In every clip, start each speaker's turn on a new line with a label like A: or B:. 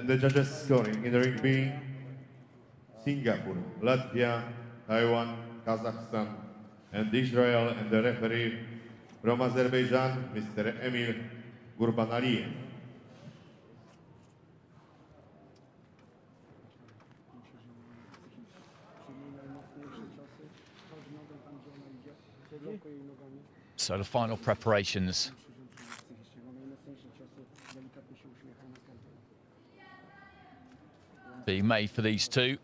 A: And the judges scoring in the ring being Singapore, Latvia, Taiwan, Kazakhstan, and Israel, and the referee from Azerbaijan, Mr. Emil Gurbanaliyev.
B: So the final preparations being made for these two.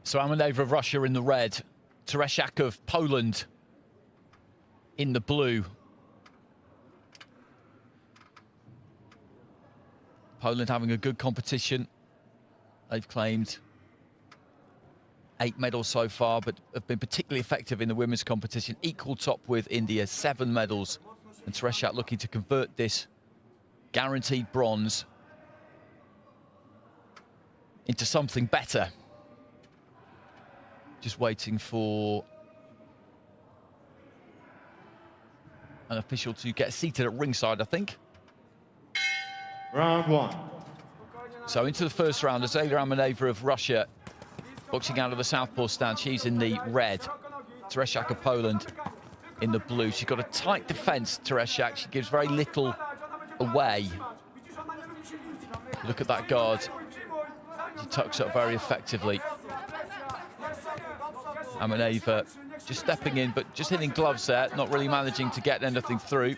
B: So AMINEVA of Russia in the red, TERESZCZAK of Poland in the blue. Poland having a good competition. They've claimed 8 medals so far, but have been particularly effective in the women's competition. Equal top with India, 7 medals. And TERESZCZAK looking to convert this guaranteed bronze into something better. Just waiting for an official to get seated at ringside, I think.
A: Round 1.
B: So into the first round, Azaliia AMINEVA of Russia, boxing out of the southpaw stand. She's in the red. TERESZCZAK of Poland in the blue. She's got a tight defense, TERESZCZAK. She gives very little away. Look at that guard. She tucks up very effectively. AMINEVA just stepping in, but just hitting gloves there, not really managing to get anything through.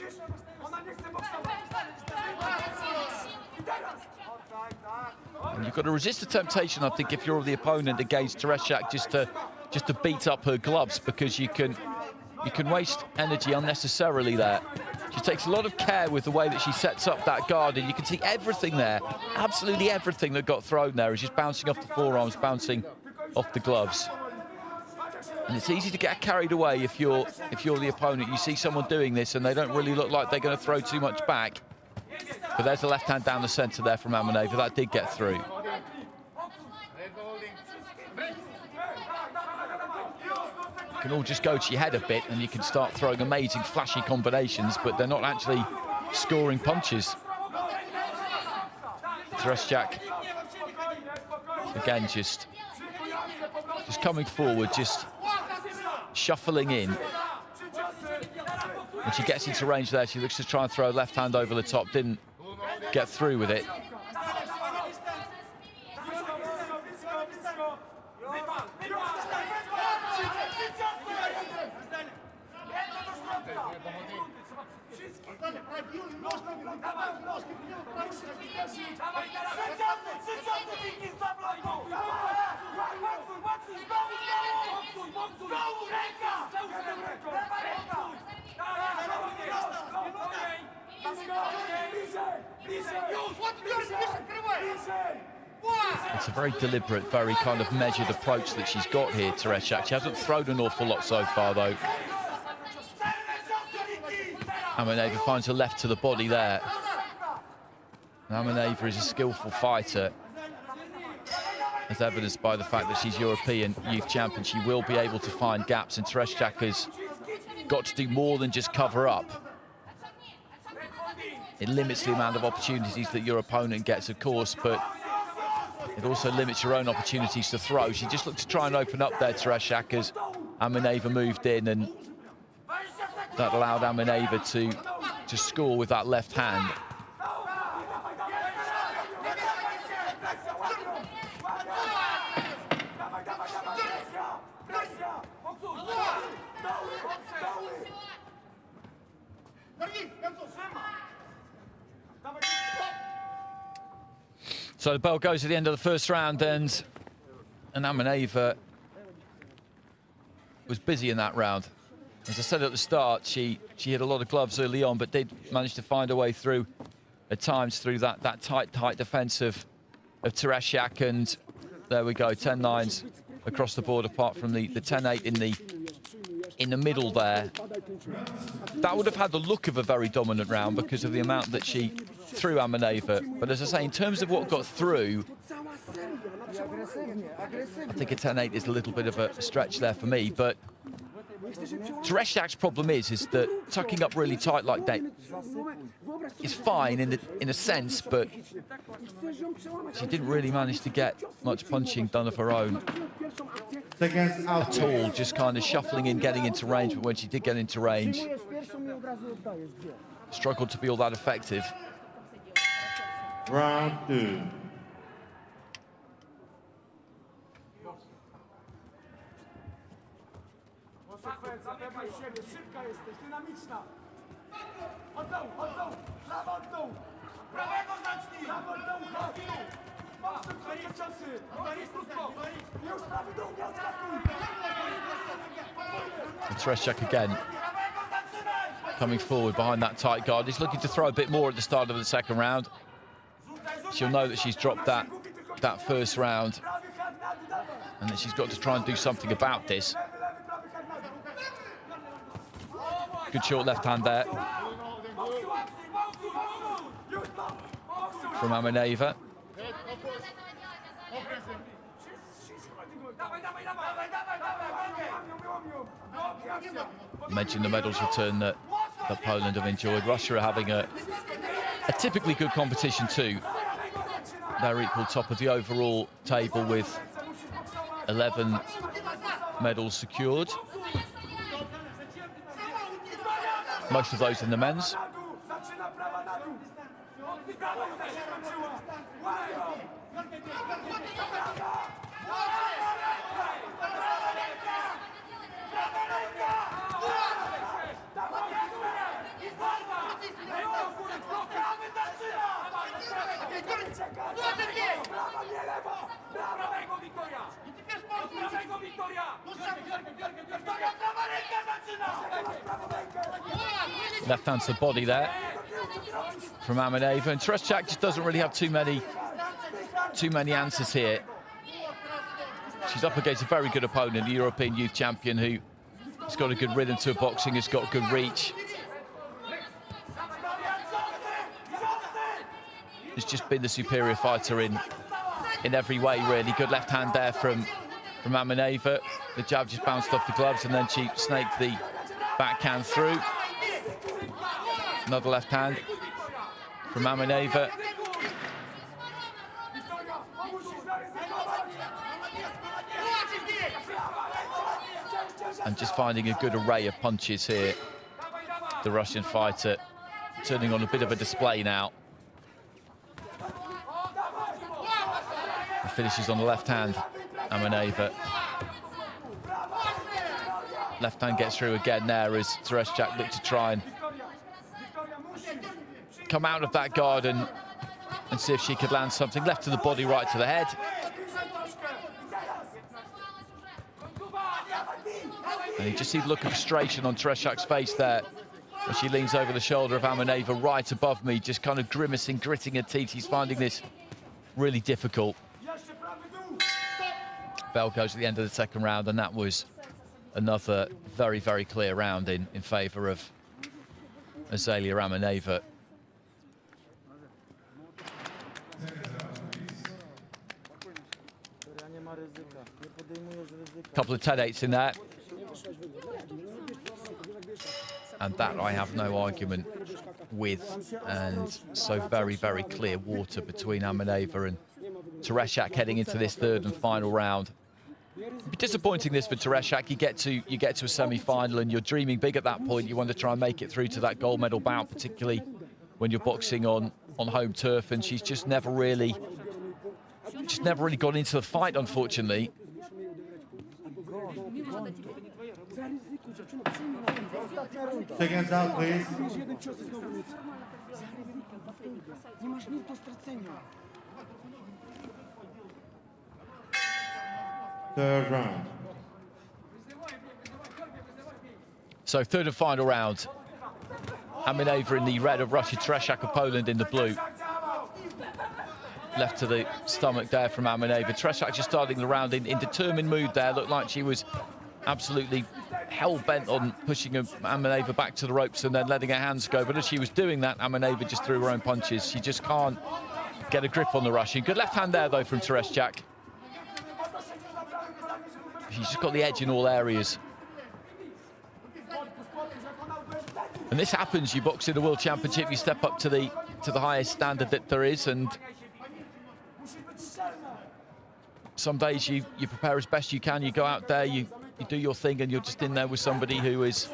B: And you've got to resist the temptation, I think, if you're the opponent against TERESZCZAK, just to beat up her gloves, because you can waste energy unnecessarily there. She takes a lot of care with the way that she sets up that guard, and you can see everything there, absolutely everything that got thrown there is just bouncing off the forearms, bouncing off the gloves. And it's easy to get carried away if you're the opponent. You see someone doing this and they don't really look like they're going to throw too much back. But there's a left hand down the centre there from AMINEVA. That did get through. You can all just go to your head a bit and you can start throwing amazing flashy combinations, but they're not actually scoring punches. TERESZCZAK, again, just coming forward, just shuffling in. When she gets into range there, she looks to try and throw a left hand over the top, didn't get through with it. It's a very deliberate, very kind of measured approach that she's got here, TERESZCZAK. She hasn't thrown an awful lot so far, though. AMINEVA finds a left to the body there. AMINEVA is a skillful fighter, as evidenced by the fact that she's European youth champion. She will be able to find gaps, and TERESZCZAK has got to do more than just cover up. It limits the amount of opportunities that your opponent gets, of course, but it also limits your own opportunities to throw. She just looked to try and open up there, TERESZCZAK, as AMINEVA moved in, and that allowed AMINEVA to score with that left hand. So the bell goes at the end of the first round, and AMINEVA was busy in that round. As I said at the start, she hit a lot of gloves early on, but did manage to find a way through at times through that tight defense of TERESZCZAK, and there we go, 10-9s across the board, apart from the 10-8 in the middle there. That would have had the look of a very dominant round because of the amount that she threw AMINEVA. But as I say, in terms of what got through, I think a 10-8 is a little bit of a stretch there for me. But TERESZCZAK's problem is that tucking up really tight like that is fine in a sense, but she didn't really manage to get much punching done of her own at all, just kind of shuffling in, getting into range, but when she did get into range, struggled to be all that effective.
A: Round 2.
C: Szybka jesteś, dynamiczna. Od dołu, prawo od dołu. Prawego zacznij. Prawo od dołu, mocno krótkie ciosy. Już prawy dół, nie odskakuj.
B: TERESZCZAK again coming forward behind that tight guard. He's looking to throw a bit more at the start of the second round. She'll know that she's dropped that first round and that she's got to try and do something about this. Good short left hand there from AMINEVA. I mentioned the medals return that Poland have enjoyed. Russia are having a typically good competition too. They're equal top of the overall table with 11 medals secured. Most of those in the men's. Left hand to the body there from AMINEVA, and TERESZCZAK just doesn't really have too many answers here. She's up against a very good opponent, the European youth champion, who has got a good rhythm to her boxing, has got good reach. Has just been the superior fighter in every way, really. Good left hand there from AMINEVA. The jab just bounced off the gloves, and then she snaked the backhand through. Another left hand from AMINEVA. And just finding a good array of punches here. The Russian fighter turning on a bit of a display now. The finishes on the left hand, AMINEVA. Left hand gets through again there as TERESZCZAK looked to try and come out of that guard and see if she could land something. Left to the body, right to the head. And you just see the look of frustration on TERESZCZAK's face there as she leans over the shoulder of AMINEVA right above me, just kind of grimacing, gritting her teeth. She's finding this really difficult. Bell goes at the end of the second round, and that was another very, very clear round in favour of Azaliia AMINEVA. Couple of 10-8s in there. And that I have no argument with. And so very, very clear water between AMINEVA and TERESZCZAK heading into this third and final round. It'd be disappointing this for TERESZCZAK. You get to a semi-final and you're dreaming big at that point. You want to try and make it through to that gold medal bout, particularly when you're boxing on home turf, and she's just never really got into the fight, unfortunately.
A: Seconds out, please. Third round.
B: So third and final round. AMINEVA in the red of Russia, TERESZCZAK of Poland in the blue. left to the stomach there from AMINEVA. TERESZCZAK just starting the round in determined mood there. Looked like she was absolutely hell-bent on pushing AMINEVA back to the ropes and then letting her hands go. But as she was doing that, AMINEVA just threw her own punches. She just can't get a grip on the Russian. Good left hand there, though, from TERESZCZAK. She's just got the edge in all areas. And this happens, you box in the World Championship, you step up to the highest standard that there is, and some days you prepare as best you can, you go out there, you do your thing, and you're just in there with somebody who is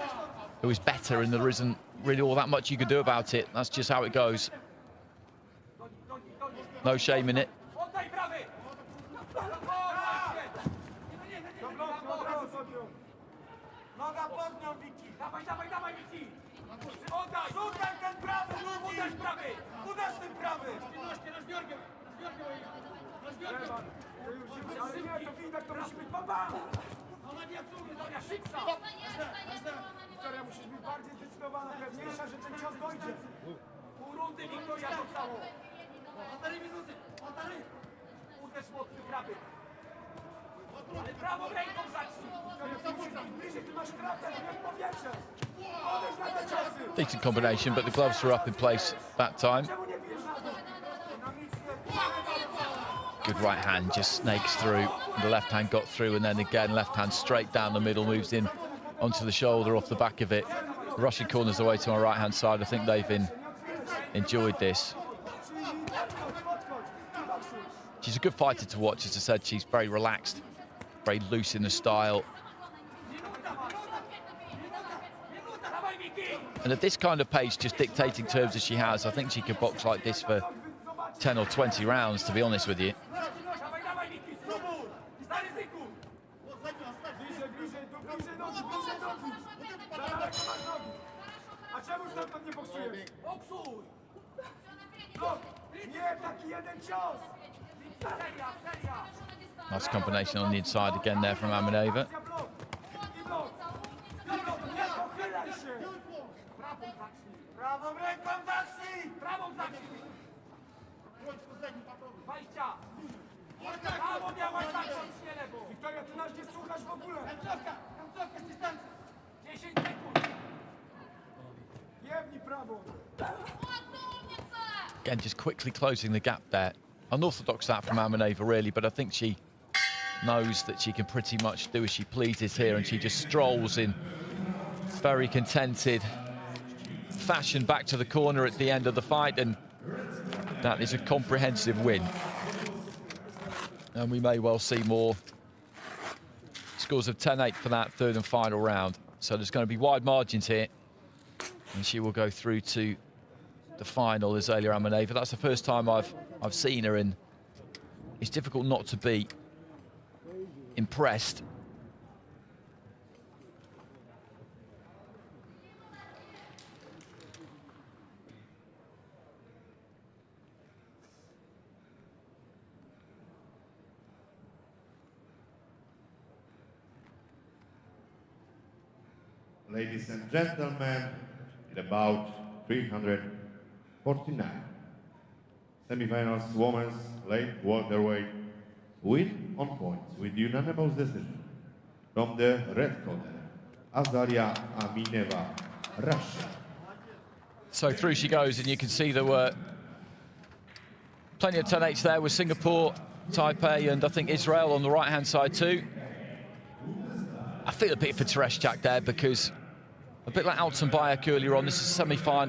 B: better, and there isn't really all that much you can do about it. That's just how it goes. No shame in it.
C: Wiktoria, musisz być bardziej zdecydowana, pewniejsza, że ten cios dojdzie. Pół rundy Wiktoria zostało. 4 minuty. Uderz mocny prawy. Ale prawą ręką zacznij. Wiktoria, bliżej, ty masz kratę, jak powietrze. Odejdź na te ciosy.
B: Decent combination, but the gloves were up in place that time.
C: Czemu nie bijesz na dół?
B: Good right hand just snakes through. The left hand got through, and then again left hand straight down the middle, moves in onto the shoulder off the back of it. The Russian corners away to my right hand side. I think they've enjoyed this. She's a good fighter to watch. As I said, she's very relaxed, very loose in the style. And at this kind of pace, just dictating terms as she has, I think she could box like this for 10 or 20 rounds, to be honest with you. Nice combination on the inside again there from AMINEVA.
C: Wiktoria, ty nas nie słuchasz w ogóle. 10 sekund. Jebnij prawo.
B: Again, just quickly closing the gap there. Unorthodox that from AMINEVA, really, but I think she knows that she can pretty much do as she pleases here, and she just strolls in very contented fashion back to the corner at the end of the fight, and that is a comprehensive win. And we may well see more. Scores of 10-8 for that third and final round. So there's going to be wide margins here, and she will go through to the final, Azaliia AMINEVA. That's the first time I've seen her, and it's difficult not to be impressed.
A: Ladies and gentlemen, in about 349. Semifinals women's late welterweight win on points with unanimous decision from the red corner, Azaliia AMINEVA, Russia.
B: So through she goes, and you can see there were plenty of 10-8s there with Singapore, Taipei, and I think Israel on the right-hand side too. I feel a bit for TERESZCZAK there, because a bit like Alton Bayek earlier on, this is a semi-final.